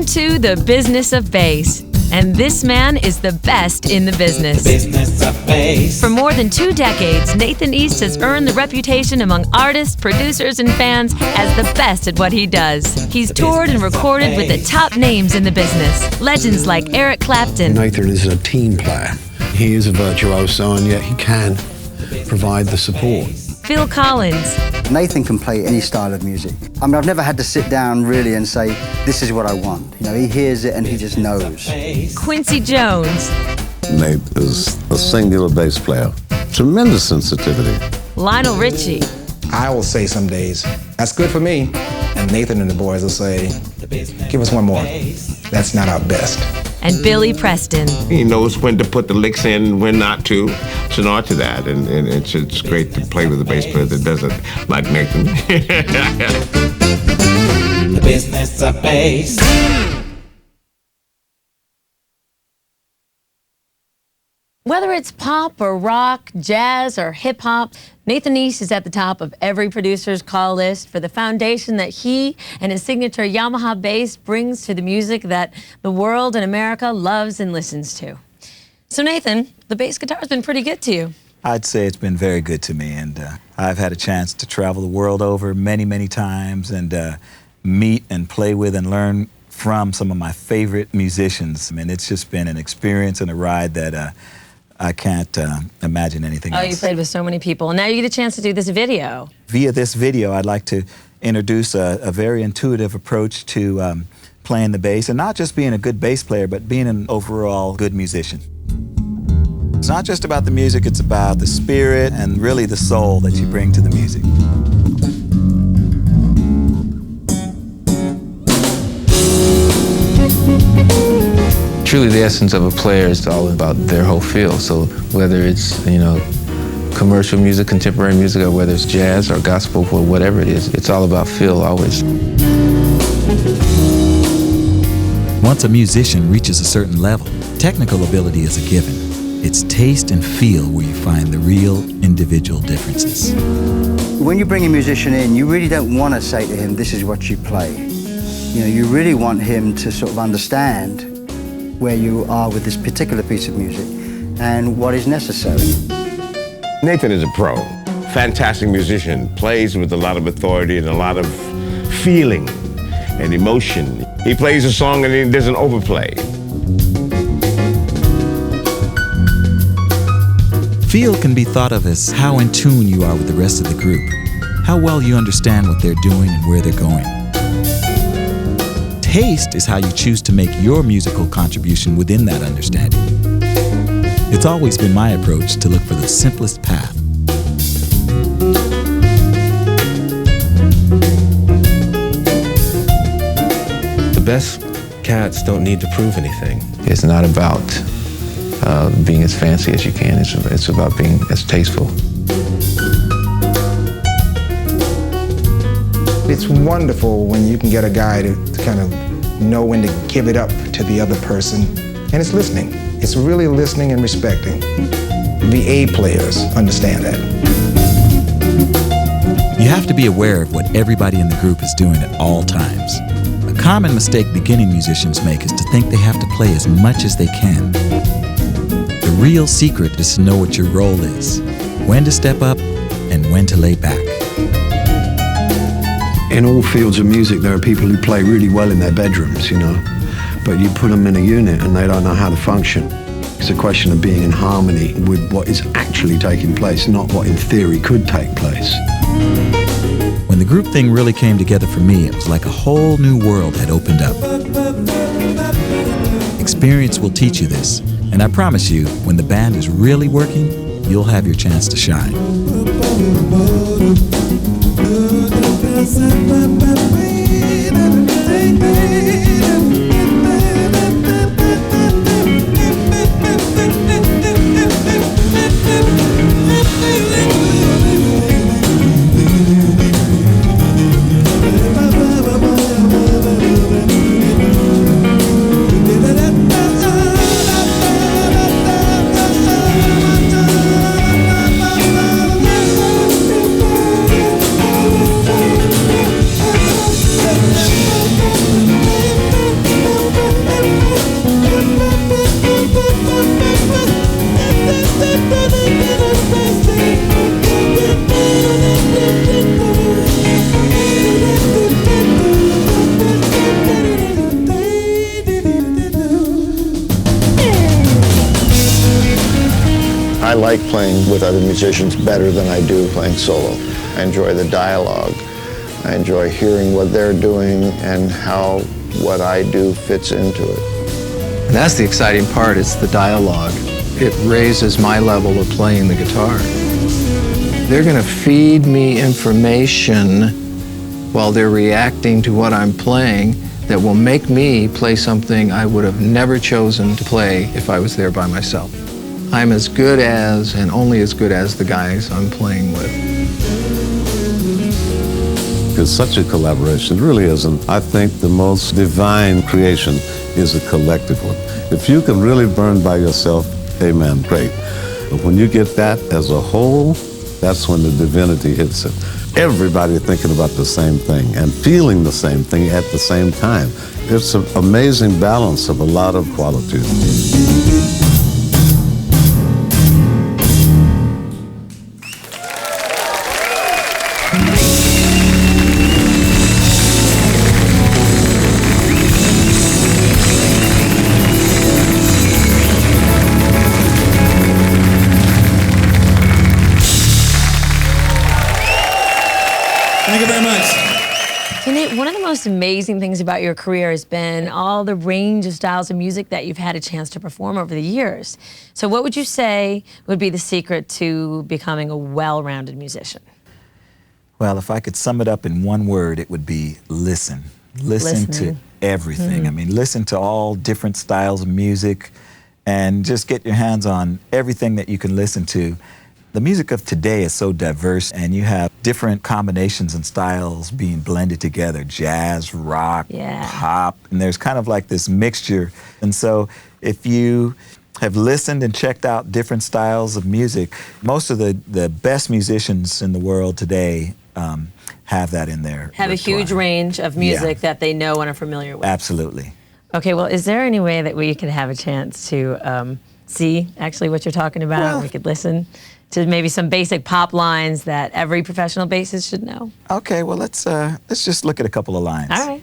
Welcome to the business of bass. And this man is the best in the business. The business of bass. For more than 2 decades, Nathan East has earned the reputation among artists, producers, and fans as the best at what he does. He's toured and recorded with the top names in the business. Legends like Eric Clapton. Nathan is a team player. He is a virtuoso, and yet he can provide the support. Phil Collins. Nathan can play any style of music. I mean, I've never had to sit down really and say, this is what I want. You know, he hears it and he just knows. Quincy Jones. Nate is a singular bass player. Tremendous sensitivity. Lionel Richie. I will say some days, that's good for me. And Nathan and the boys will say, give us one more. That's not our best. And Billy Preston. He knows when to put the licks in and when not to. It's an art to that, and it's great to play with a bass player that does it like Nathan. The business of bass. Whether it's pop or rock, jazz or hip hop, Nathan East is at the top of every producer's call list for the foundation that he and his signature Yamaha bass brings to the music that the world and America loves and listens to. So Nathan, the bass guitar has been pretty good to you. I'd say it's been very good to me, and I've had a chance to travel the world over many, many times and meet and play with and learn from some of my favorite musicians. I mean, it's just been an experience and a ride that I can't imagine anything else. Oh, you played with so many people. And now you get a chance to do this video. Via this video, I'd like to introduce a very intuitive approach to playing the bass, and not just being a good bass player, but being an overall good musician. It's not just about the music, it's about the spirit and really the soul that you bring to the music. Truly, the essence of a player is all about their whole feel. So whether it's, you know, commercial music, contemporary music, or whether it's jazz or gospel, or whatever it is, it's all about feel always. Once a musician reaches a certain level, technical ability is a given. It's taste and feel where you find the real individual differences. When you bring a musician in, you really don't want to say to him, this is what you play. You know, you really want him to sort of understand where you are with this particular piece of music and what is necessary. Nathan is a pro, fantastic musician, plays with a lot of authority and a lot of feeling and emotion. He plays a song and he doesn't overplay. Feel can be thought of as how in tune you are with the rest of the group, how well you understand what they're doing and where they're going. Taste is how you choose to make your musical contribution within that understanding. It's always been my approach to look for the simplest path. The best cats don't need to prove anything. It's not about being as fancy as you can. It's about being as tasteful. It's wonderful when you can get a guy to kind of know when to give it up to the other person. And it's listening. It's really listening and respecting. The A players understand that. You have to be aware of what everybody in the group is doing at all times. A common mistake beginning musicians make is to think they have to play as much as they can. The real secret is to know what your role is, when to step up, and when to lay back. In all fields of music, there are people who play really well in their bedrooms, you know, but you put them in a unit and they don't know how to function. It's a question of being in harmony with what is actually taking place, not what in theory could take place. When the group thing really came together for me, it was like a whole new world had opened up. Experience will teach you this, and I promise you, when the band is really working, you'll have your chance to shine. like playing with other musicians better than I do playing solo. I enjoy the dialogue. I enjoy hearing what they're doing and how what I do fits into it. And that's the exciting part, it's the dialogue. It raises my level of playing the guitar. They're going to feed me information while they're reacting to what I'm playing that will make me play something I would have never chosen to play if I was there by myself. I'm as good as, and only as good as, the guys I'm playing with. It's such a collaboration. It really isn't. I think the most divine creation is a collective one. If you can really burn by yourself, amen, great. But when you get that as a whole, that's when the divinity hits it. Everybody thinking about the same thing and feeling the same thing at the same time. It's an amazing balance of a lot of qualities. Thank you very much. So Nate, one of the most amazing things about your career has been all the range of styles of music that you've had a chance to perform over the years. So what would you say would be the secret to becoming a well-rounded musician? Well, if I could sum it up in one word, it would be listen. Listen to everything. I mean, listen to all different styles of music and just get your hands on everything that you can listen to. The music of today is so diverse, and you have different combinations and styles being blended together, jazz, rock, pop, and there's kind of like this mixture. And so if you have listened and checked out different styles of music, most of the best musicians in the world today have that in there. Have a huge range of music that they know and are familiar with. Absolutely. Okay, well, is there any way that we could have a chance to see actually what you're talking about? Well, we could listen to maybe some basic pop lines that every professional bassist should know. Okay, well, let's just look at a couple of lines. All right.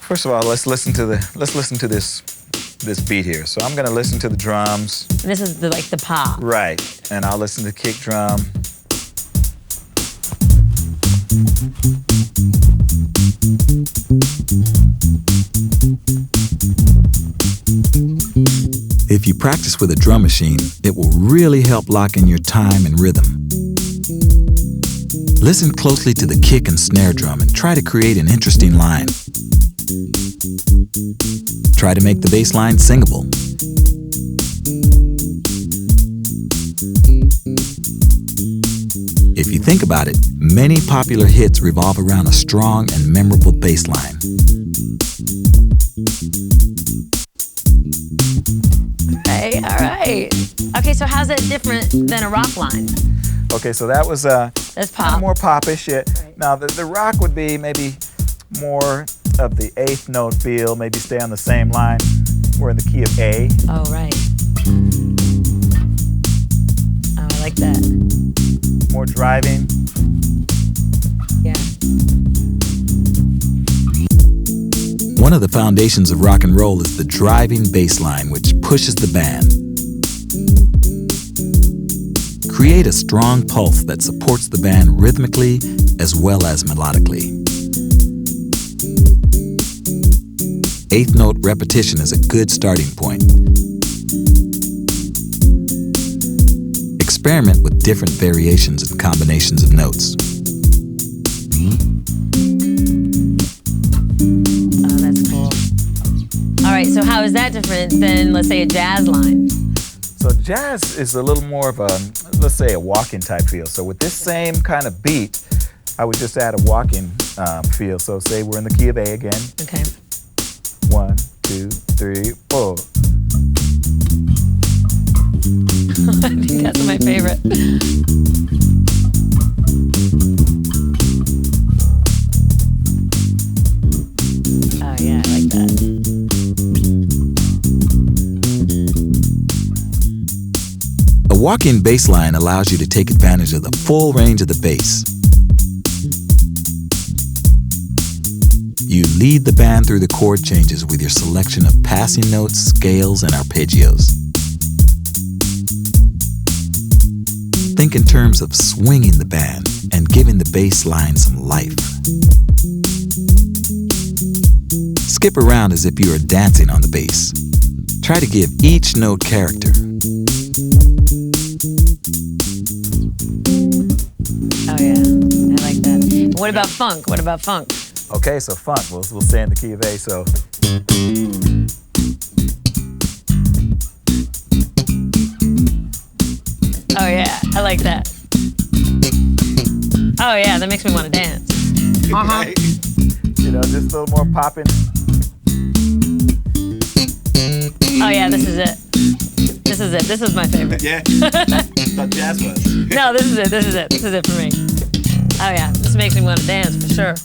First of all, let's listen to this beat here. So I'm gonna listen to the drums. And this is like the pop. Right, and I'll listen to the kick drum. If you practice with a drum machine, it will really help lock in your time and rhythm. Listen closely to the kick and snare drum and try to create an interesting line. Try to make the bass line singable. If you think about it, many popular hits revolve around a strong and memorable bass line. Okay, all right. Okay, so how's that different than a rock line? Okay, so that was that's pop. More popish. Yeah. Right. Now the rock would be maybe more of the eighth note feel, maybe stay on the same line. We're in the key of A. Oh, right. Oh, I like that. More driving. Yeah. One of the foundations of rock and roll is the driving bass line, which pushes the band. Create a strong pulse that supports the band rhythmically as well as melodically. Eighth note repetition is a good starting point. Experiment with different variations and combinations of notes. Oh, that's cool. All right, so how is that different than, let's say, a jazz line? So jazz is a little more of a, let's say, a walking type feel. So with this same kind of beat, I would just add a walking feel. So say we're in the key of A again. Okay. 1, 2, 3, 4. I think that's my favorite. Oh yeah, I like that. A walk-in bass line allows you to take advantage of the full range of the bass. You lead the band through the chord changes with your selection of passing notes, scales, and arpeggios. think in terms of swinging the band and giving the bass line some life. Skip around as if you are dancing on the bass. Try to give each note character. Oh yeah, I like that. What about funk? What about funk? Okay, so funk, we'll stay in the key of A, so. Oh yeah, I like that. Oh yeah, that makes me want to dance. Uh-huh. You know, just a little more popping. Oh yeah, this is it. This is it. This is my favorite. Yeah. Thought jazz was. No, this is it. This is it. This is it for me. Oh yeah, this makes me want to dance for sure.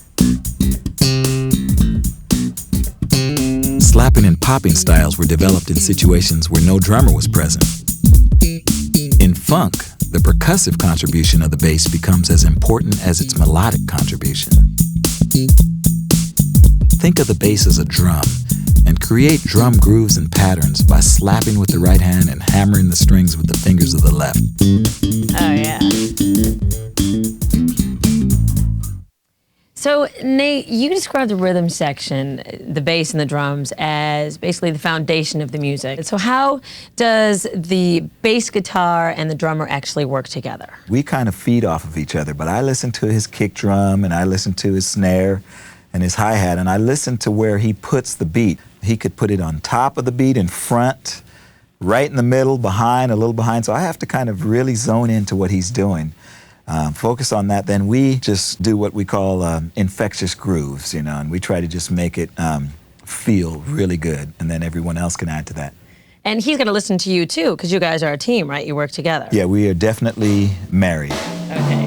Slapping and popping styles were developed in situations where no drummer was present. In funk, the percussive contribution of the bass becomes as important as its melodic contribution. Think of the bass as a drum and create drum grooves and patterns by slapping with the right hand and hammering the strings with the fingers of the left. Oh yeah. So Nate, you describe the rhythm section, the bass and the drums, as basically the foundation of the music. So how does the bass guitar and the drummer actually work together? We kind of feed off of each other, but I listen to his kick drum and I listen to his snare and his hi-hat, and I listen to where he puts the beat. He could put it on top of the beat, in front, right in the middle, behind, a little behind, so I have to kind of really zone into what he's doing. Focus on that, then we just do what we call infectious grooves, you know, and we try to just make it feel really good, and then everyone else can add to that. And he's gonna listen to you too, because you guys are a team, right? You work together. Yeah, we are definitely married. Okay.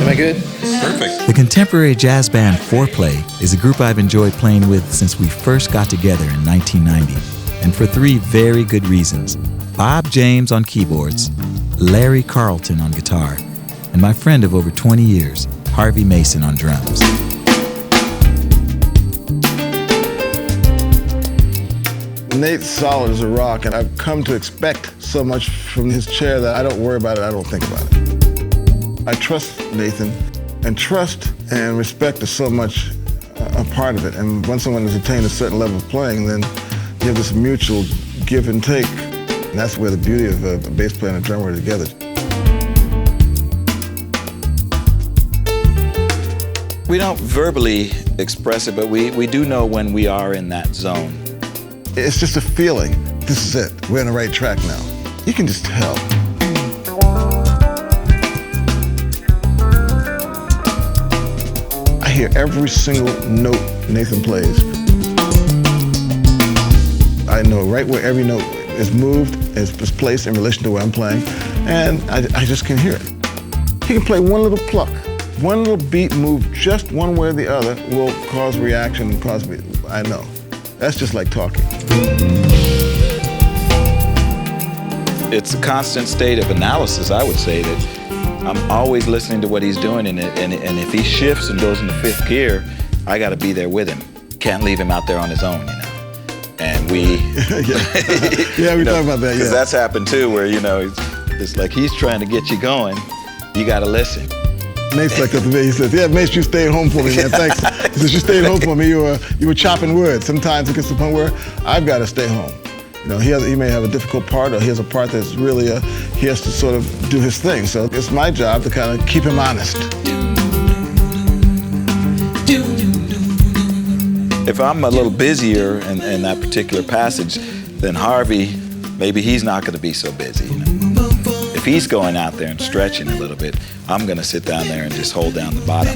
Am I good? The contemporary jazz band Fourplay is a group I've enjoyed playing with since we first got together in 1990, and for three very good reasons. Bob James on keyboards, Larry Carlton on guitar, and my friend of over 20 years, Harvey Mason on drums. Nate's solid as a rock, and I've come to expect so much from his chair that I don't worry about it, I don't think about it. I trust Nathan, and trust and respect are so much a part of it. And once someone has attained a certain level of playing, then you have this mutual give and take. And that's where the beauty of a bass player and a drummer are together. We don't verbally express it, but we do know when we are in that zone. It's just a feeling. This is it. We're on the right track now. You can just tell. I hear every single note Nathan plays. I know right where every note is moved, is placed in relation to where I'm playing, and I just can hear it. He can play one little pluck. One little beat move just one way or the other will cause reaction and cause me, I know. That's just like talking. It's a constant state of analysis, I would say, that I'm always listening to what he's doing, and if he shifts and goes into fifth gear, I gotta be there with him. Can't leave him out there on his own, you know. And we... yeah, we talk about that, yeah. Because that's happened too, where, you know, it's like he's trying to get you going, you gotta listen. Nate's like that to me. He says, yeah, Mace, you stayed home for me, man, thanks. He says, you stayed home for me, you were chopping words. Sometimes it gets to the point where I've got to stay home. You know, he may have a difficult part, or he has a part that's really, he has to sort of do his thing. So it's my job to kind of keep him honest. If I'm a little busier in that particular passage, then Harvey, maybe he's not going to be so busy, you know? If he's going out there and stretching a little bit, I'm going to sit down there and just hold down the bottom.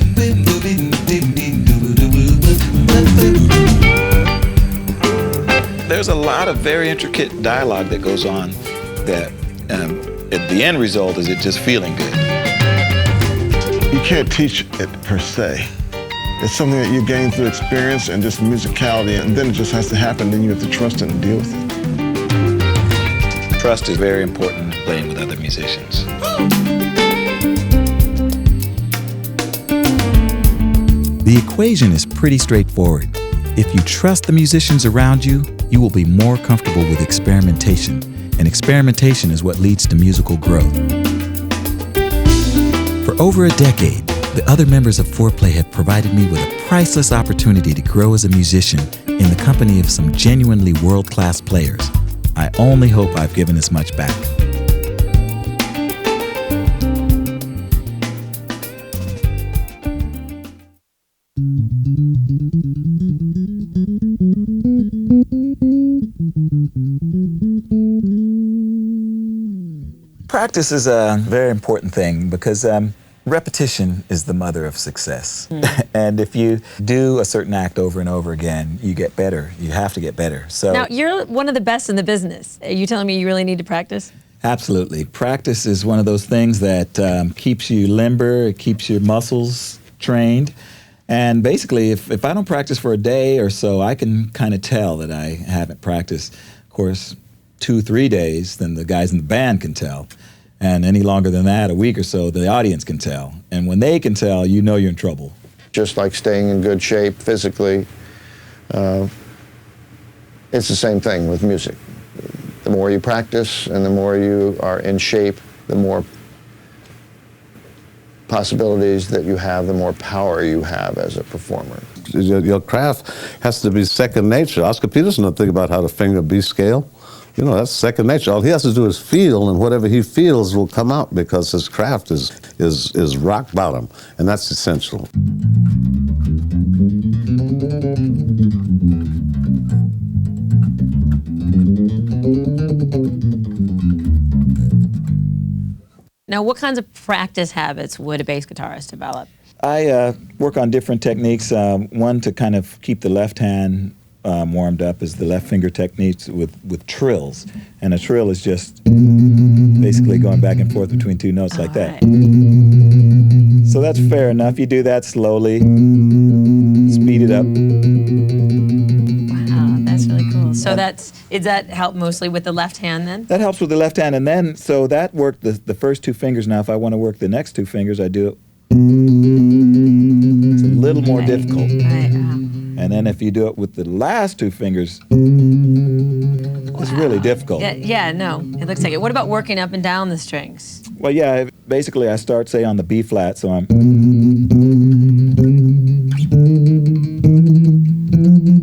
There's a lot of very intricate dialogue that goes on that the end result is it just feeling good. You can't teach it per se. It's something that you gain through experience and just musicality, and then it just has to happen, then you have to trust it and deal with it. Trust is very important in playing with other musicians. The equation is pretty straightforward. If you trust the musicians around you, you will be more comfortable with experimentation, and experimentation is what leads to musical growth. For over a decade, the other members of Fourplay have provided me with a priceless opportunity to grow as a musician in the company of some genuinely world-class players. I only hope I've given as much back. Practice is a very important thing because repetition is the mother of success. And if you do a certain act over and over again, you get better. You have to get better. So now, you're one of the best in the business. Are you telling me you really need to practice? Absolutely. Practice is one of those things that keeps you limber, it keeps your muscles trained. And basically, if I don't practice for a day or so, I can kind of tell that I haven't practiced. Of course, 2-3 days, then the guys in the band can tell. And any longer than that, a week or so, the audience can tell. And when they can tell, you know you're in trouble. Just like staying in good shape physically, it's the same thing with music. The more you practice and the more you are in shape, the more possibilities that you have, the more power you have as a performer. Your craft has to be second nature. Oscar Peterson don't think about how to finger B scale. You know, that's second nature. All he has to do is feel, and whatever he feels will come out because his craft is rock bottom, and that's essential. Now, what kinds of practice habits would a bass guitarist develop? I work on different techniques. One to kind of keep the left hand warmed up is the left finger techniques with trills. And a trill is just basically going back and forth between two notes like that. So that's fair enough. You do that slowly, speed it up. Wow, that's really cool. So does that help mostly with the left hand then? That helps with the left hand. And then, so that worked the first two fingers. Now, if I want to work the next two fingers, I do it. It's a little more difficult. And then if you do it with the last two fingers, it's really difficult. Yeah, no, it looks like it. What about working up and down the strings? Well, yeah, basically I start, say, on the B flat, so I'm...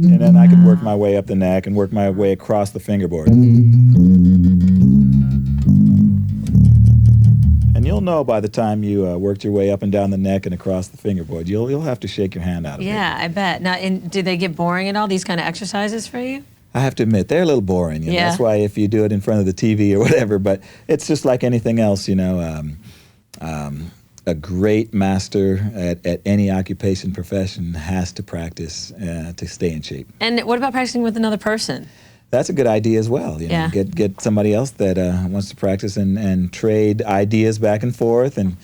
And then I can work my way up the neck and work my way across the fingerboard. And you'll know by the time you worked your way up and down the neck and across the fingerboard. You'll have to shake your hand out of it. Yeah, I bet. Now, do they get boring at all, these kind of exercises for you? I have to admit, they're a little boring. You know? That's why if you do it in front of the TV or whatever, but it's just like anything else, you know. A great master at any occupation, profession has to practice to stay in shape. And what about practicing with another person? That's a good idea as well. You know, get somebody else that wants to practice and trade ideas back and forth and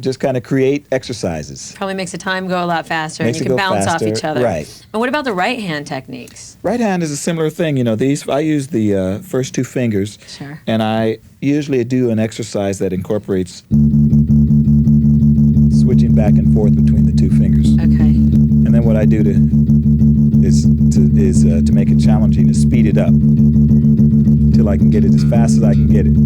just kind of create exercises. Probably makes the time go a lot faster and you can bounce off each other. Right. And what about the right hand techniques? Right hand is a similar thing. You know, I use the first two fingers. Sure. And I usually do an exercise that incorporates switching back and forth between the two fingers. Okay. And then what I do to make it challenging is speed it up until I can get it as fast as I can get it.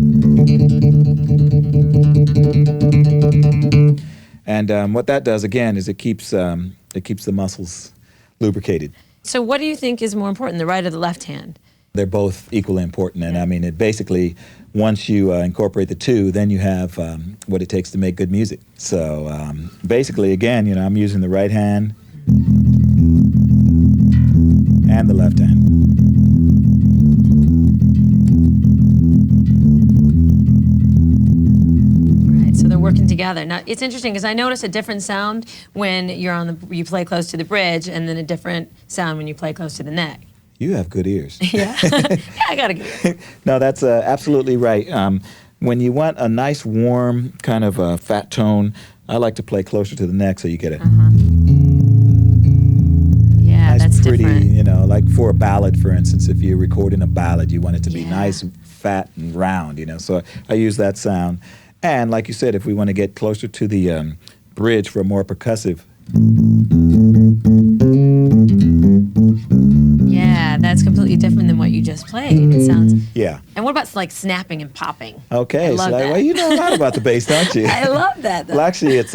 And what that does again is it keeps the muscles lubricated. So what do you think is more important, the right or the left hand? They're both equally important, and I mean, it basically, once you incorporate the two, then you have what it takes to make good music. So basically, again, you know, I'm using the right hand and the left hand. Right, so they're working together. Now, it's interesting because I notice a different sound when you play close to the bridge, and then a different sound when you play close to the neck. You have good ears. Yeah, yeah, I got a good ear. No, that's absolutely right. When you want a nice, warm, kind of fat tone, I like to play closer to the neck so you get a yeah, nice, that's pretty, different. you know, like for a ballad, for instance, if you're recording a ballad, you want it to be nice, fat, and round, you know, so I use that sound. And like you said, if we want to get closer to the bridge for a more percussive. Yeah, that's completely great. It sounds. Yeah. And what about like snapping and popping? Okay. I love that. Well, you know a lot about the bass, don't you? I love that. Well, actually, it's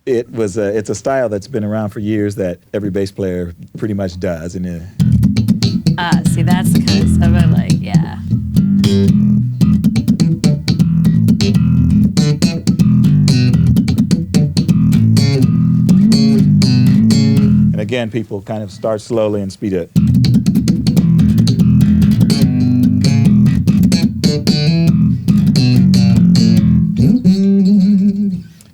it's a style that's been around for years that every bass player pretty much does, and see, that's the kind of stuff I like. Yeah. and again, people kind of start slowly and speed up.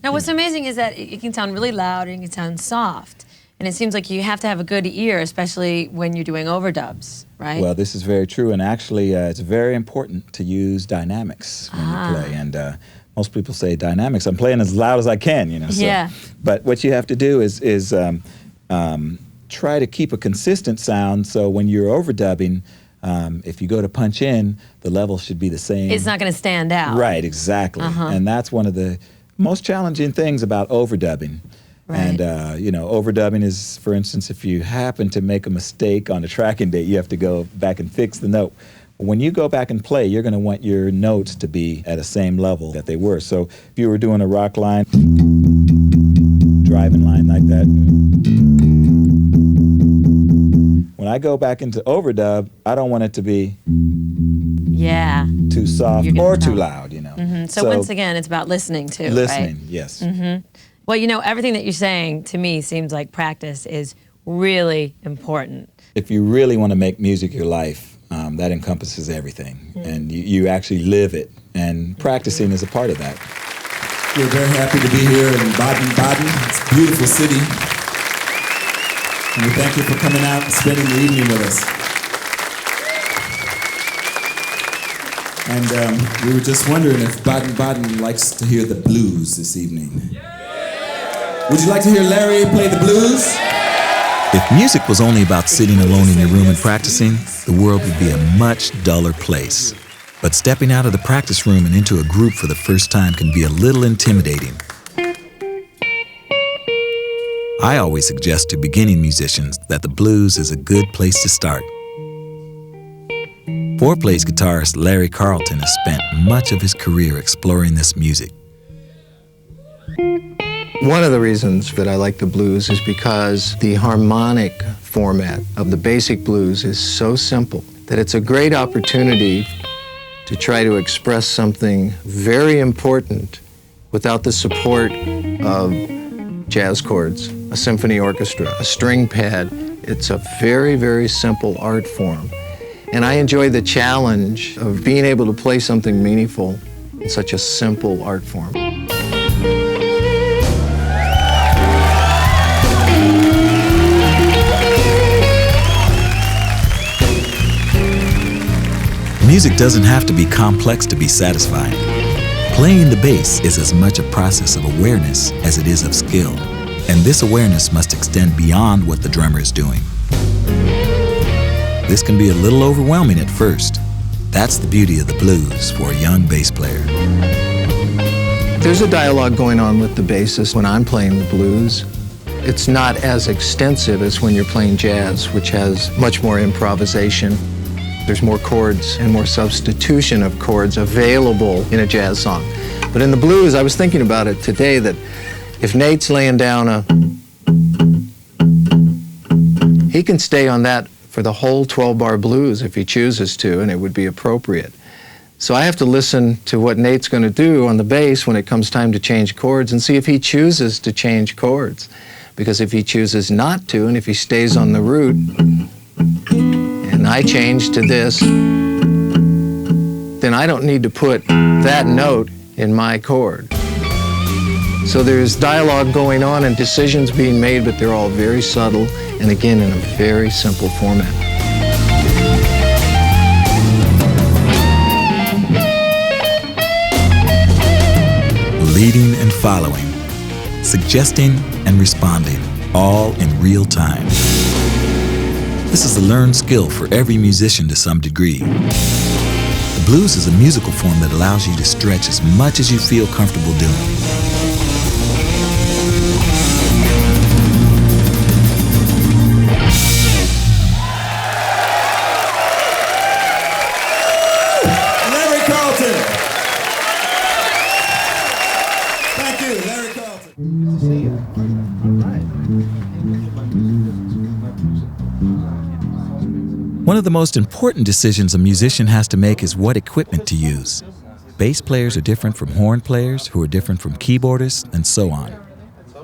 Now, what's amazing is that it can sound really loud and it can sound soft. And it seems like you have to have a good ear, especially when you're doing overdubs, right? Well, this is very true, and actually, it's very important to use dynamics when you play. And most people say dynamics. I'm playing as loud as I can, you know. So. Yeah. But what you have to do is try to keep a consistent sound. So when you're overdubbing, if you go to punch in, the level should be the same. It's not going to stand out. Right, exactly. And that's one of the most challenging things about overdubbing. Right. And, overdubbing is, for instance, if you happen to make a mistake on a tracking date, you have to go back and fix the note. When you go back and play, you're going to want your notes to be at the same level that they were. So if you were doing a rock line, driving line like that, when I go back into overdub, I don't want it to be too soft or too loud, you know. So once again, it's about listening too, listening, right? yes. Well, you know, everything that you're saying to me seems like practice is really important. If you really want to make music your life, that encompasses everything. And you actually live it. And practicing is a part of that. We're very happy to be here in Baden-Baden. It's a beautiful city. And we thank you for coming out and spending the evening with us. And we were just wondering if Baden-Baden likes to hear the blues this evening. Would you like to hear Larry play the blues? If music was only about sitting alone in your room and practicing, the world would be a much duller place. But stepping out of the practice room and into a group for the first time can be a little intimidating. I always suggest to beginning musicians that the blues is a good place to start. Fourplay's guitarist Larry Carlton has spent much of his career exploring this music. One of the reasons that I like the blues is because the harmonic format of the basic blues is so simple that it's a great opportunity to try to express something very important without the support of jazz chords, a symphony orchestra, a string pad. It's a very, very simple art form. And I enjoy the challenge of being able to play something meaningful in such a simple art form. Music doesn't have to be complex to be satisfying. Playing the bass is as much a process of awareness as it is of skill, and this awareness must extend beyond what the drummer is doing. This can be a little overwhelming at first. That's the beauty of the blues for a young bass player. There's a dialogue going on with the bassist when I'm playing the blues. It's not as extensive as when you're playing jazz, which has much more improvisation. There's more chords and more substitution of chords available in a jazz song. But in the blues, I was thinking about it today that if Nate's laying down he can stay on that for the whole 12-bar blues if he chooses to, and it would be appropriate. So I have to listen to what Nate's going to do on the bass when it comes time to change chords and see if he chooses to change chords. Because if he chooses not to, and if he stays on the root, and I change to this, then I don't need to put that note in my chord. So there's dialogue going on and decisions being made, but they're all very subtle, and again, in a very simple format. Leading and following, suggesting and responding, all in real time. This is a learned skill for every musician to some degree. The blues is a musical form that allows you to stretch as much as you feel comfortable doing. One of the most important decisions a musician has to make is what equipment to use. Bass players are different from horn players, who are different from keyboardists, and so on.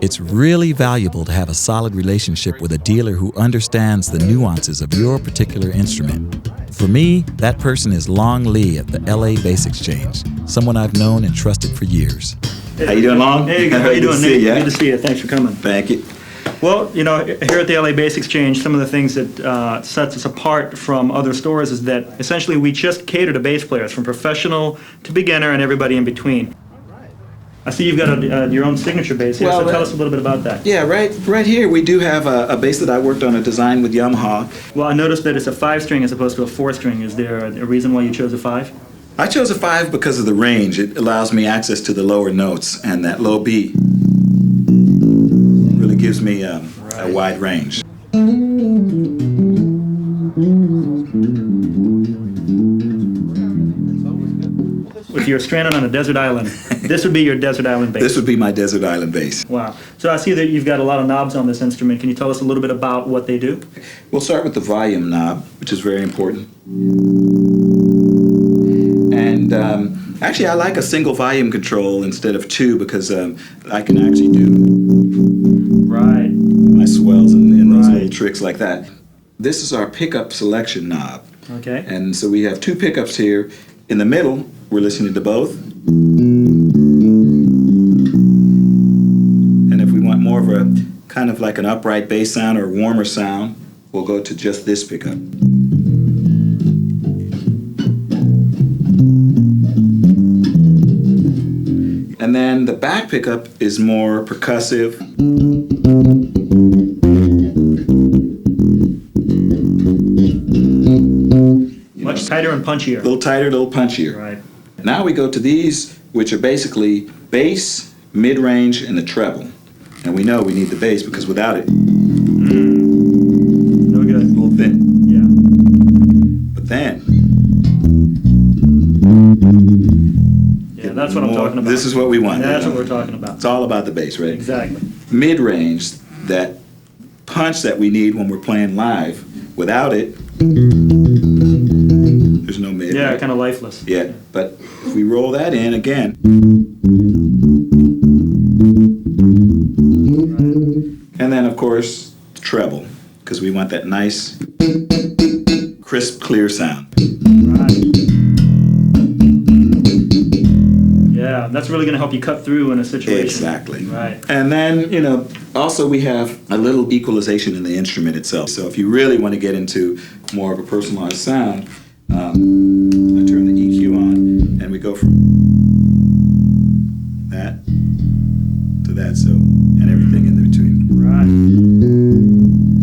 It's really valuable to have a solid relationship with a dealer who understands the nuances of your particular instrument. For me, that person is Long Lee at the LA Bass Exchange, someone I've known and trusted for years. How you doing, Long? Hey, how you doing, Nick? Good to see you. Thanks for coming. Thank you. Well, you know, here at the LA Bass Exchange, some of the things that sets us apart from other stores is that essentially we just cater to bass players, from professional to beginner and everybody in between. I see you've got your own signature bass here, so tell us a little bit about that. Yeah, right here we do have a bass that I worked on a design with Yamaha. Well, I noticed that it's a 5-string as opposed to a 4-string. Is there a reason why you chose a 5? I chose a 5 because of the range. It allows me access to the lower notes, and that low B really gives me a wide range. If you're stranded on a desert island, this would be your desert island bass. This would be my desert island bass. Wow. So I see that you've got a lot of knobs on this instrument. Can you tell us a little bit about what they do? We'll start with the volume knob, which is very important. And actually, I like a single volume control instead of 2 because I can actually do my swells and those little tricks like that. This is our pickup selection knob. Okay. And so we have 2 pickups here. In the middle, we're listening to both. And if we want more of a kind of like an upright bass sound or warmer sound, we'll go to just this pickup. And then the back pickup is more percussive. Much tighter and punchier. A little tighter, a little punchier. Right. Now we go to these, which are basically bass, mid-range, and the treble. And we know we need the bass because without it, no good. A little thin. Yeah. But then, yeah, that's what I'm talking about. This is what we want. That's what we're talking about. It's all about the bass, right? Exactly. Mid-range, that punch that we need when we're playing live. Without it, there's no mid. Yeah, right? kind of lifeless. Yeah, but if we roll that in again, and then of course treble, because we want that nice, crisp, clear sound. Yeah, that's really going to help you cut through in a situation. Exactly. Right. And then, you know, also we have a little equalization in the instrument itself. So if you really want to get into more of a personalized sound, I turn the EQ on, and we go from that to that, so, and everything in between. Right.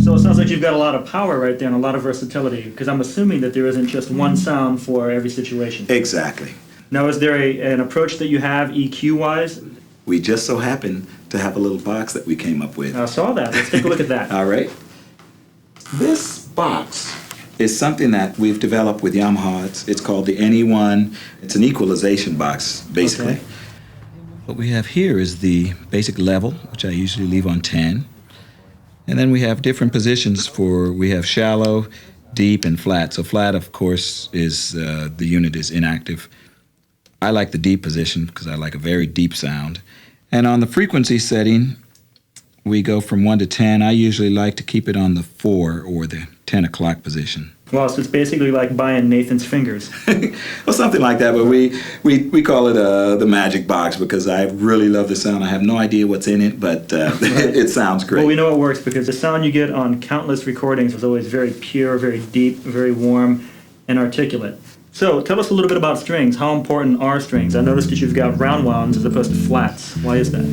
So it sounds like you've got a lot of power right there and a lot of versatility, because I'm assuming that there isn't just one sound for every situation. Exactly. Now, is there an approach that you have EQ-wise? We just so happen to have a little box that we came up with. I saw that. Let's take a look at that. All right. This box is something that we've developed with Yamaha. It's called the NE1. It's an equalization box, basically. Okay. What we have here is the basic level, which I usually leave on 10. And then we have different positions we have shallow, deep, and flat. So flat, of course, is the unit is inactive. I like the deep position because I like a very deep sound. And on the frequency setting, we go from 1 to 10. I usually like to keep it on the 4 or the 10 o'clock position. Well, so it's basically like buying Nathan's fingers. Well, something like that, but we call it the magic box because I really love the sound. I have no idea what's in it, but it sounds great. Well, we know it works because the sound you get on countless recordings is always very pure, very deep, very warm, and articulate. So, tell us a little bit about strings. How important are strings? I noticed that you've got round wounds as opposed to flats. Why is that?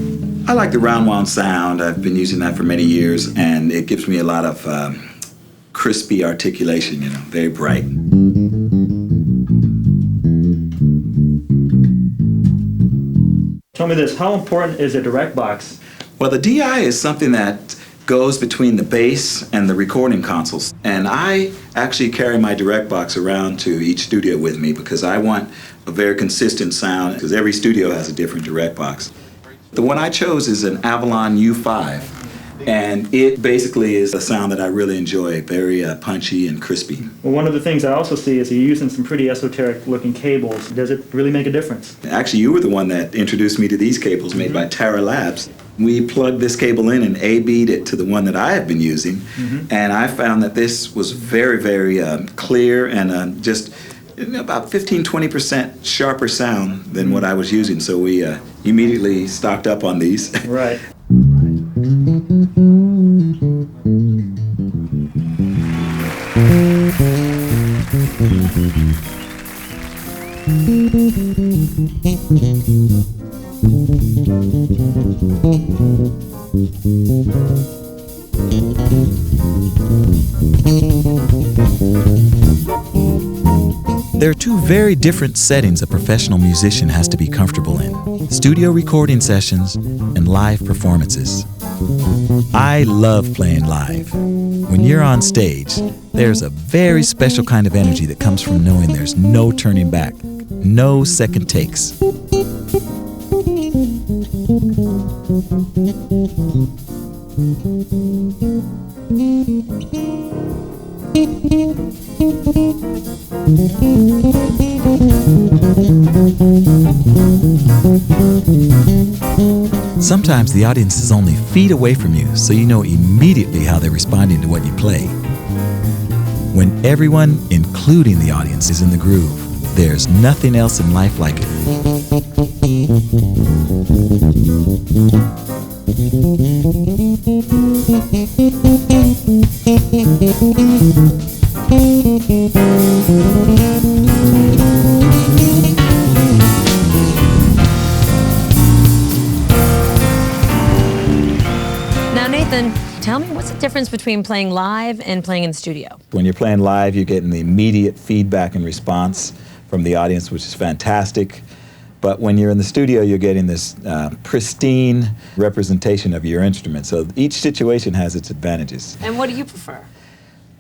I like the round wound sound. I've been using that for many years, and it gives me a lot of crispy articulation, you know, very bright. Tell me this, how important is a direct box? Well, the DI is something that goes between the bass and the recording consoles. And I actually carry my direct box around to each studio with me because I want a very consistent sound because every studio has a different direct box. The one I chose is an Avalon U5. And it basically is a sound that I really enjoy, very punchy and crispy. Well, one of the things I also see is you're using some pretty esoteric looking cables. Does it really make a difference? Actually, you were the one that introduced me to these cables made by Tara Labs. We plugged this cable in and A-B'd it to the one that I have been using, and I found that this was very, very clear and just about 15-20% sharper sound than what I was using. So we immediately stocked up on these. Right. There are two very different settings a professional musician has to be comfortable in: studio recording sessions and live performances. I love playing live. When you're on stage, there's a very special kind of energy that comes from knowing there's no turning back, no second takes. Sometimes the audience is only feet away from you, so you know immediately how they're responding to what you play. When everyone, including the audience, is in the groove, there's nothing else in life like it. Now, Nathan, tell me, what's the difference between playing live and playing in the studio? When you're playing live, you're getting the immediate feedback and response from the audience, which is fantastic. But when you're in the studio, you're getting this pristine representation of your instrument. So each situation has its advantages. And what do you prefer?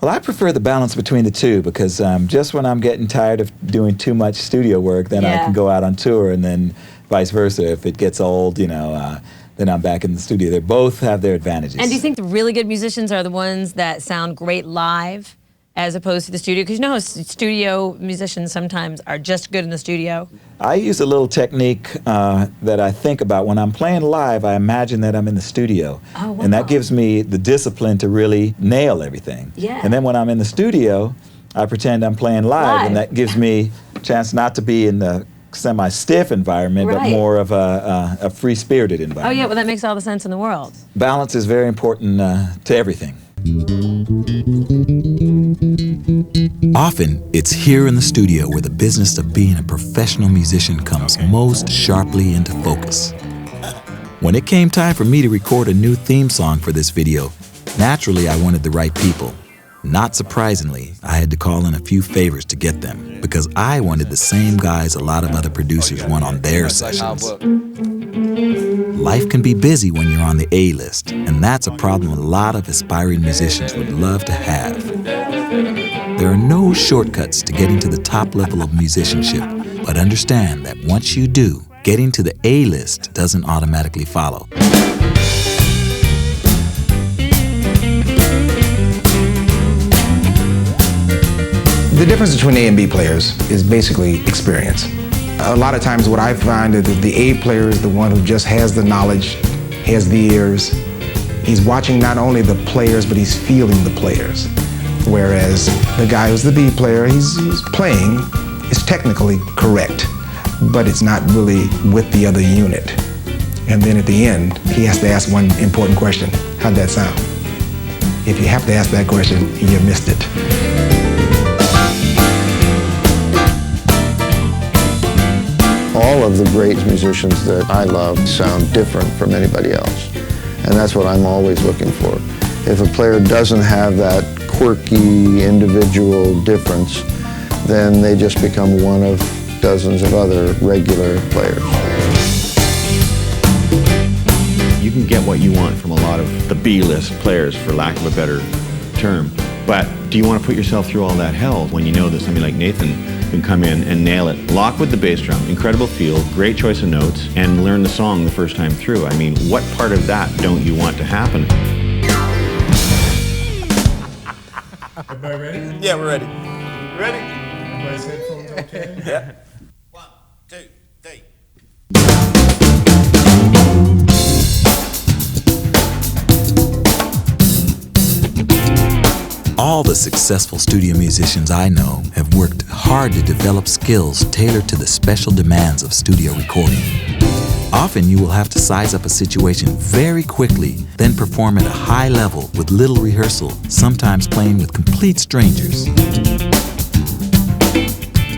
Well, I prefer the balance between the two, because just when I'm getting tired of doing too much studio work, then I can go out on tour, and then vice versa. If it gets old, you know, then I'm back in the studio. They both have their advantages. And do you think the really good musicians are the ones that sound great live as opposed to the studio? Because you know how studio musicians sometimes are just good in the studio? I use a little technique that I think about. When I'm playing live, I imagine that I'm in the studio. Oh, wow. And that gives me the discipline to really nail everything. Yeah. And then when I'm in the studio, I pretend I'm playing live. And that gives me a chance not to be in the semi-stiff environment, but more of a free-spirited environment. Oh yeah, well that makes all the sense in the world. Balance is very important to everything. Often, it's here in the studio where the business of being a professional musician comes most sharply into focus. When it came time for me to record a new theme song for this video, naturally I wanted the right people. Not surprisingly, I had to call in a few favors to get them, because I wanted the same guys a lot of other producers want on their sessions. Life can be busy when you're on the A-list, and that's a problem a lot of aspiring musicians would love to have. There are no shortcuts to getting to the top level of musicianship, but understand that once you do, getting to the A-list doesn't automatically follow. The difference between A and B players is basically experience. A lot of times what I find is that the A player is the one who just has the knowledge, has the ears. He's watching not only the players, but he's feeling the players. Whereas the guy who's the B player, he's playing, is technically correct, but it's not really with the other unit. And then at the end, he has to ask one important question: how'd that sound? If you have to ask that question, you missed it. All of the great musicians that I love sound different from anybody else. And that's what I'm always looking for. If a player doesn't have that quirky individual difference, then they just become one of dozens of other regular players. You can get what you want from a lot of the B-list players, for lack of a better term. But do you want to put yourself through all that hell when you know that somebody like Nathan can come in and nail it? Lock with the bass drum, incredible feel, great choice of notes, and learn the song the first time through. I mean, what part of that don't you want to happen? Everybody ready? Yeah, we're ready. You ready? Everybody's headphones okay? Yeah. 1, 2, 3. All the successful studio musicians I know have worked hard to develop skills tailored to the special demands of studio recording. Often you will have to size up a situation very quickly, then perform at a high level with little rehearsal, sometimes playing with complete strangers.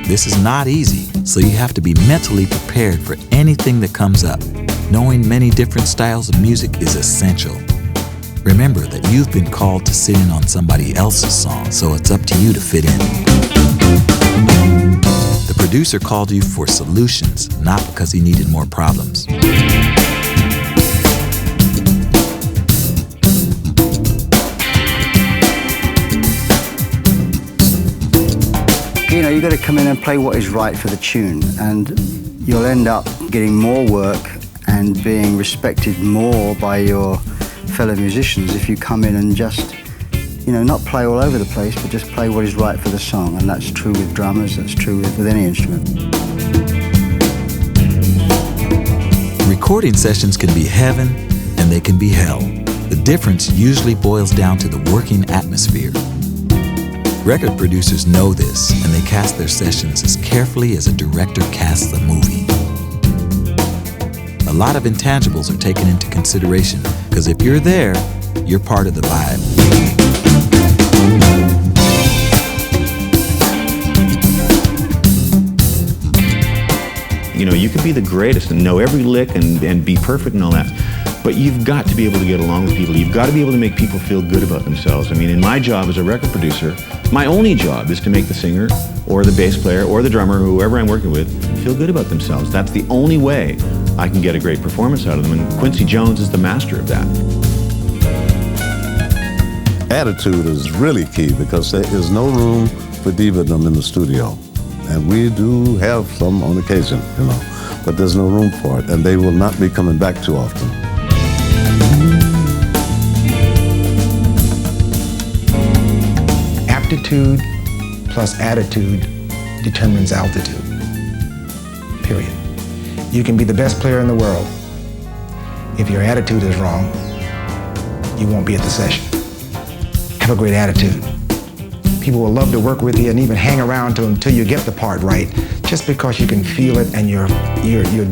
This is not easy, so you have to be mentally prepared for anything that comes up. Knowing many different styles of music is essential. Remember that you've been called to sit in on somebody else's song, so it's up to you to fit in. The producer called you for solutions, not because he needed more problems. You know, you've got to come in and play what is right for the tune, and you'll end up getting more work and being respected more by your fellow musicians if you come in and just, you know, not play all over the place, but just play what is right for the song. And that's true with drummers, that's true with any instrument. Recording sessions can be heaven and they can be hell. The difference usually boils down to the working atmosphere. Record producers know this, and they cast their sessions as carefully as a director casts a movie. A lot of intangibles are taken into consideration, because if you're there, you're part of the vibe. You know, you can be the greatest and know every lick and be perfect and all that, but you've got to be able to get along with people. You've got to be able to make people feel good about themselves. I mean, in my job as a record producer, my only job is to make the singer or the bass player or the drummer, whoever I'm working with, feel good about themselves. That's the only way I can get a great performance out of them, and Quincy Jones is the master of that. Attitude is really key, because there is no room for diva-dom in the studio. And we do have some on occasion, you know, but there's no room for it, and they will not be coming back too often. Aptitude plus attitude determines altitude, period. You can be the best player in the world. If your attitude is wrong, you won't be at the session. Have a great attitude. People will love to work with you and even hang around until you get the part right, just because you can feel it and you're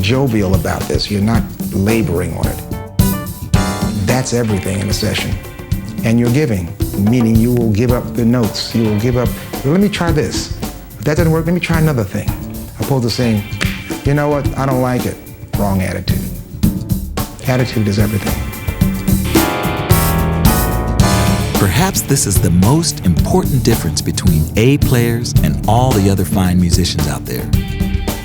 jovial about this. You're not laboring on it. That's everything in a session. And you're giving, meaning you will give up the notes. You will give up, well, let me try this. If that doesn't work, let me try another thing. Opposed to saying, you know what, I don't like it. Wrong attitude. Attitude is everything. Perhaps this is the most important difference between A players and all the other fine musicians out there.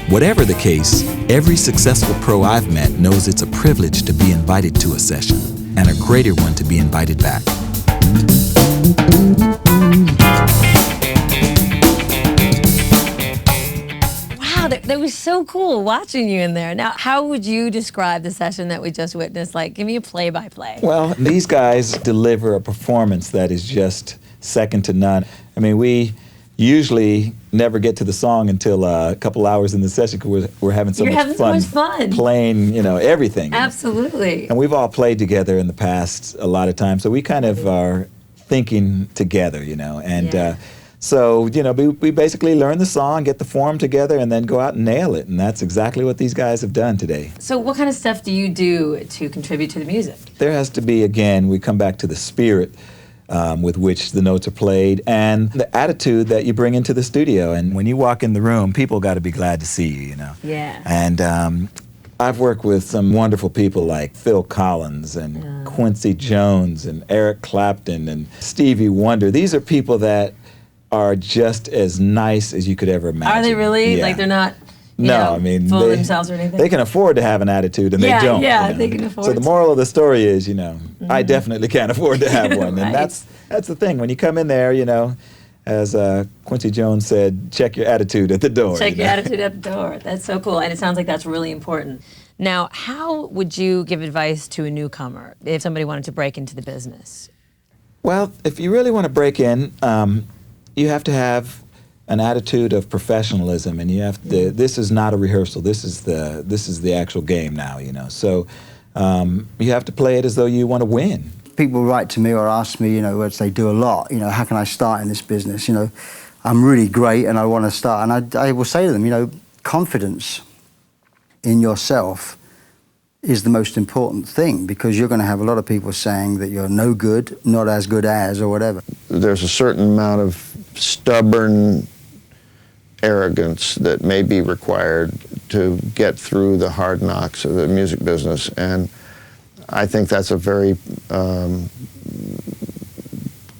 Whatever the case, every successful pro I've met knows it's a privilege to be invited to a session, and a greater one to be invited back. Wow, that was so cool watching you in there. Now, how would you describe the session that we just witnessed? Like, give me a play-by-play. Well, these guys deliver a performance that is just second to none. I mean, we usually never get to the song until a couple hours in the session, because we're having so much fun playing, you know, everything. Absolutely. And we've all played together in the past a lot of times, so we kind of are thinking together, you know, and so, you know, we basically learn the song, get the form together, and then go out and nail it, and that's exactly what these guys have done today. So what kind of stuff do you do to contribute to the music? There has to be, again, we come back to the spirit with which the notes are played, and the attitude that you bring into the studio. And when you walk in the room, people got to be glad to see you, you know. Yeah. And I've worked with some wonderful people like Phil Collins and Quincy Jones and Eric Clapton and Stevie Wonder. These are people that are just as nice as you could ever imagine. Are they really? Yeah. Like, they're not, you No, know, I mean, full of themselves or anything? they can afford to have an attitude, and they don't. Yeah, you know? they can afford So the to. moral of the story is, you know, I definitely can't afford to have one, Right. and that's the thing. When you come in there, you know, as Quincy Jones said, check your attitude at the door. Check you your know? attitude at the door. That's so cool, and it sounds like that's really important. Now, how would you give advice to a newcomer if somebody wanted to break into the business? Well, if you really want to break in, you have to have an attitude of professionalism, and you have to. This is not a rehearsal. This is the actual game now. You know, so you have to play it as though you want to win. People write to me or ask me, you know, which they do a lot. You know, how can I start in this business? You know, I'm really great and I want to start. And I will say to them, you know, confidence in yourself is the most important thing, because you're going to have a lot of people saying that you're no good, not as good as, or whatever. There's a certain amount of stubborn arrogance that may be required to get through the hard knocks of the music business, and I think that's a very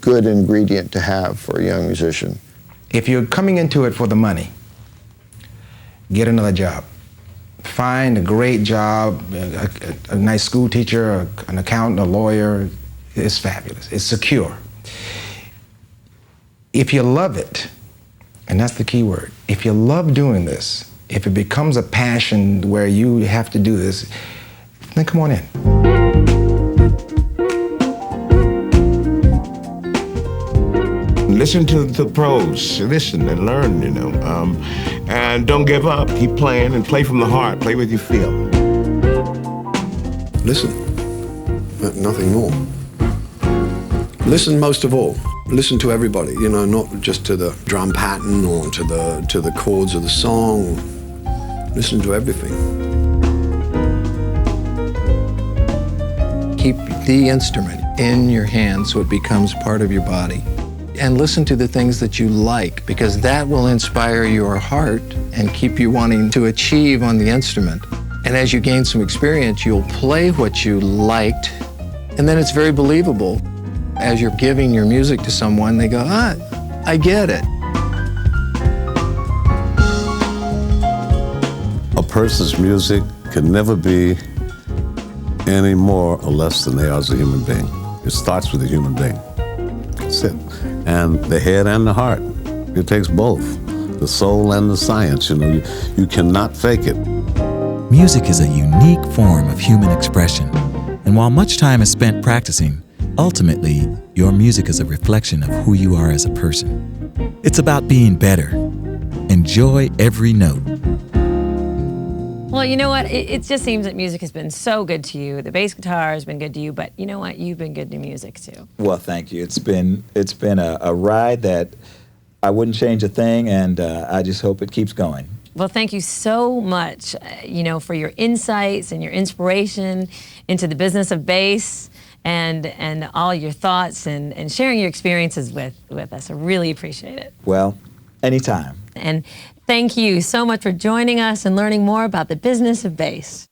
good ingredient to have for a young musician. If you're coming into it for the money, get another job. Find a great job, a nice school teacher, an accountant, a lawyer. It's fabulous. It's secure. If you love it, and that's the key word, if you love doing this, if it becomes a passion where you have to do this, then come on in. Listen to the pros, listen and learn, you know, and don't give up. Keep playing and play from the heart, play with your feel. Listen, nothing more. Listen most of all. Listen to everybody, you know, not just to the drum pattern or to the chords of the song. Listen to everything. Keep the instrument in your hand so it becomes part of your body. And listen to the things that you like, because that will inspire your heart and keep you wanting to achieve on the instrument. And as you gain some experience, you'll play what you liked, and then it's very believable. As you're giving your music to someone, they go, I get it. A person's music can never be any more or less than they are as a human being. It starts with a human being. That's it. And the head and the heart. It takes both, the soul and the science. You know, you cannot fake it. Music is a unique form of human expression, and while much time is spent practicing, ultimately, your music is a reflection of who you are as a person. It's about being better. Enjoy every note. Well, you know what? It just seems that music has been so good to you. The bass guitar has been good to you, but you know what? You've been good to music too. Well, thank you. It's been a ride that I wouldn't change a thing, and I just hope it keeps going. Well, thank you so much, you know, for your insights and your inspiration into the business of bass, and all your thoughts and sharing your experiences with us. I really appreciate it. Well, anytime. And thank you so much for joining us and learning more about the business of bass.